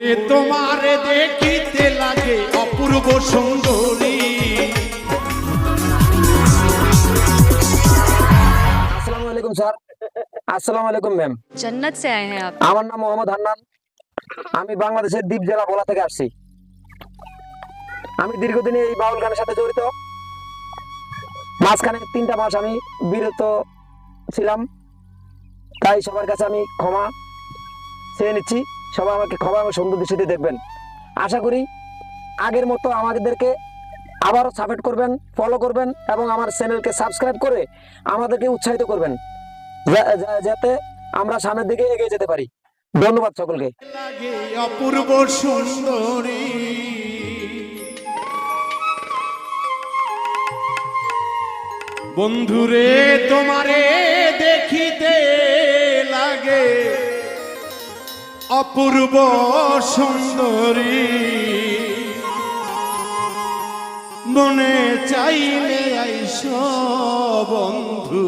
তোমারে দেখিতে লাগে অপূর্ব সুন্দরী। আসসালামু আলাইকুম স্যার। আসসালামু আলাইকুম ম্যাম। जन्नत से आए हैं आप? আমার নাম মোহাম্মদ হান্নান। আমি বাংলাদেশের দ্বীপ জেলা ভোলা থেকে আসছি। আমি দীর্ঘদিন এই বাউল গানের সাথে জড়িত। মাঝখানে 3টা মাস আমি বিরত ছিলাম, তাই সবার কাছে আমি ক্ষমা চেয়ে নিচ্ছি। সবাই আমাকে ক্ষমা এবং সুন্দর দৃষ্টিতে দেখবেন। আশা করি আগের মতো আমাদেরকে আবারও সাপোর্ট করবেন, ফলো করবেন এবং আমার চ্যানেলকে সাবস্ক্রাইব করে আমাদেরকে উৎসাহিত করবেন, যাতে আমরা সামনের দিকে এগিয়ে যেতে পারি। ধন্যবাদ সকলকে। লাগে অপূর্ব সুন্দরী, বন্ধুরে তোমারে দেখিতে লাগে অপূর্ব সুন্দরী। মনে চাইলে আইসো বন্ধু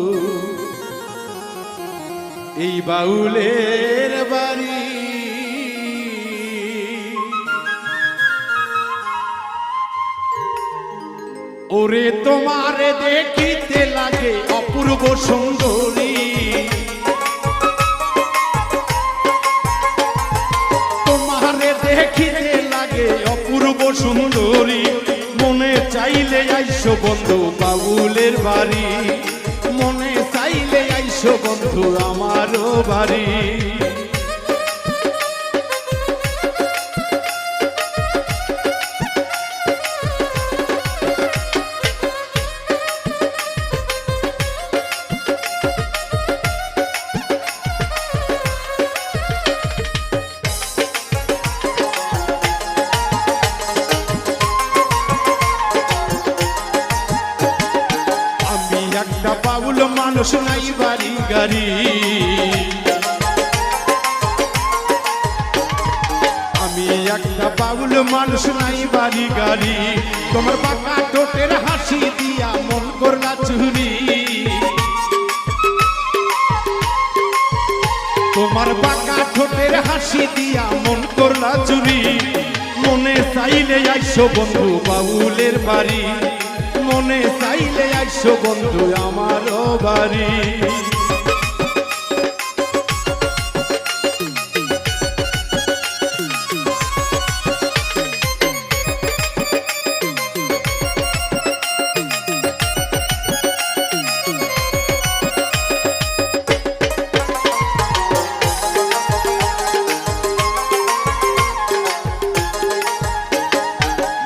এই বাউলের বাড়ি। ওরে তোমারে দেখিতে লাগে অপূর্ব সুন্দরী, তোমারে দেখিতে লাগে অপূর্ব সুন্দরী। মনে চাইলে আইসো বন্ধু বাউলের বাড়ি, মনে চাইলে আইসো বন্ধু আমারও বাড়ি। একটা বাউল মানুষ নাই বাড়ি গাড়ি, আমি একটা বাউল মানুষ নাই বাড়ি গাড়ি। তোমার বাঁকা ঠোঁটের হাসি দিয়া মন করলা চুরি, তোমার বাঁকা ঠোঁটের হাসি দিয়া মন করলা চুরি। মনে চাইলে আইসো বন্ধু বাউলের বাড়ি, মনে চাইলে আইসো বন্ধু আমারও বাড়ি।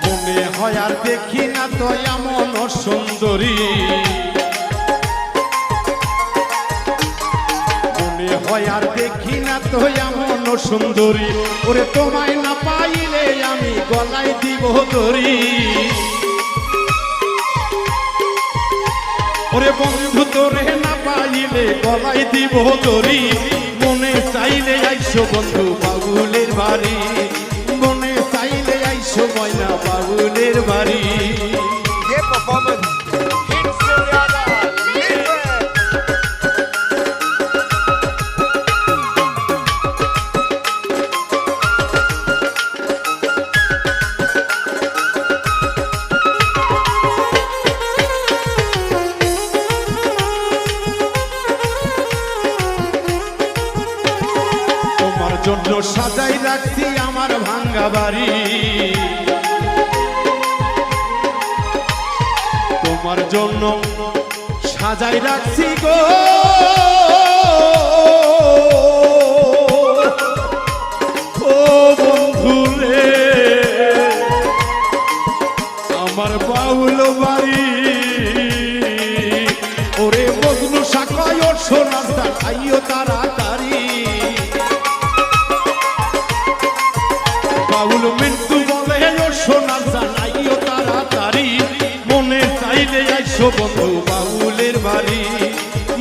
মনে হয় আর দেখি না তো এমন সুন্দরী, মনে হয় আর দেখি না তো এমন সুন্দরী। ওরে তোমায় না পাইলে আমি গলায় দিব দড়ি, ওরে বন্ধু তোরে না পাইলে গলায় দিব দড়ি। মনে চাইলে আইসো বন্ধু বাউলের বাড়ি, মনে চাইলে আইসো ময়না বাউলের বাড়ি। তোমার জন্য সাজাই রাখছি আমার ভাঙ্গা বাড়ি, তোমার জন্য সাজাই রাখছি গো ও বন্ধু রে আমার বাউল বাড়ি। ওরে বজলু শাখায় ওর সোনার খাইও তাড়াতাড়ি, বাউল মিন্টু বলে ওর সোনার জানাইও তাড়াতাড়ি। মনে চাইলে আইসো বন্ধু বাউলের বাড়ি,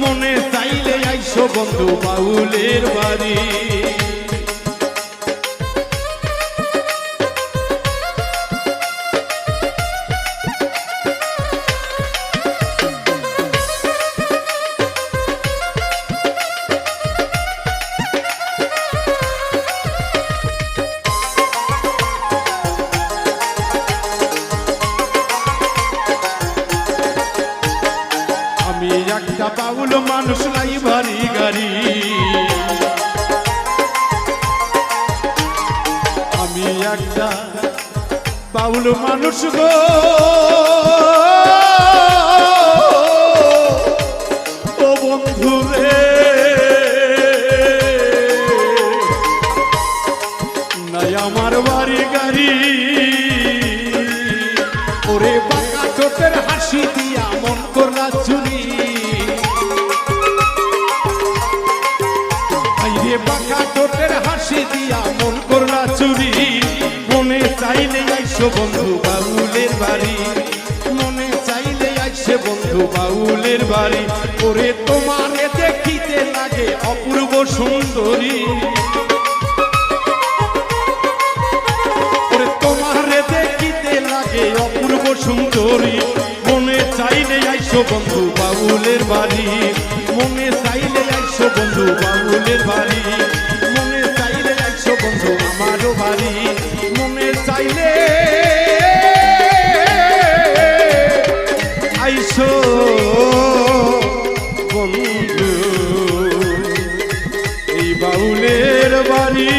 মনে চাইলে আইসো বন্ধু বাউলের বাড়ি। একটা বাউল মানুষ গো, ও বন্ধু রে, নাই আমার বাড়ি গাড়ি, ওরে বাঁকা ঠোঁটের হাসি দিয়া মন করলা চুরি, আইরে বাঁকা ঠোঁটের হাসি দিয়া মন করলা চুরি, মনে চাইলে আইসো বন্ধু বাউলের বাড়ি, মনে চাইলে আইসে বন্ধু বাউলের বাড়ি, ওরে তোমারে দেখিতে লাগে অপূর্ব সুন্দরী, ওরে তোমারে দেখিতে লাগে অপূর্ব সুন্দরী, মনে চাইলে আইসো বন্ধু বাউলের বাড়ি, মনে চাইলে আইসো বন্ধু বাউলের বাড়ি, মনে চাইলে আইসো বন্ধু আমারও বাড়ি, মনে চাইলে আইসো বন্ধু এই বাউলের বাড়ি।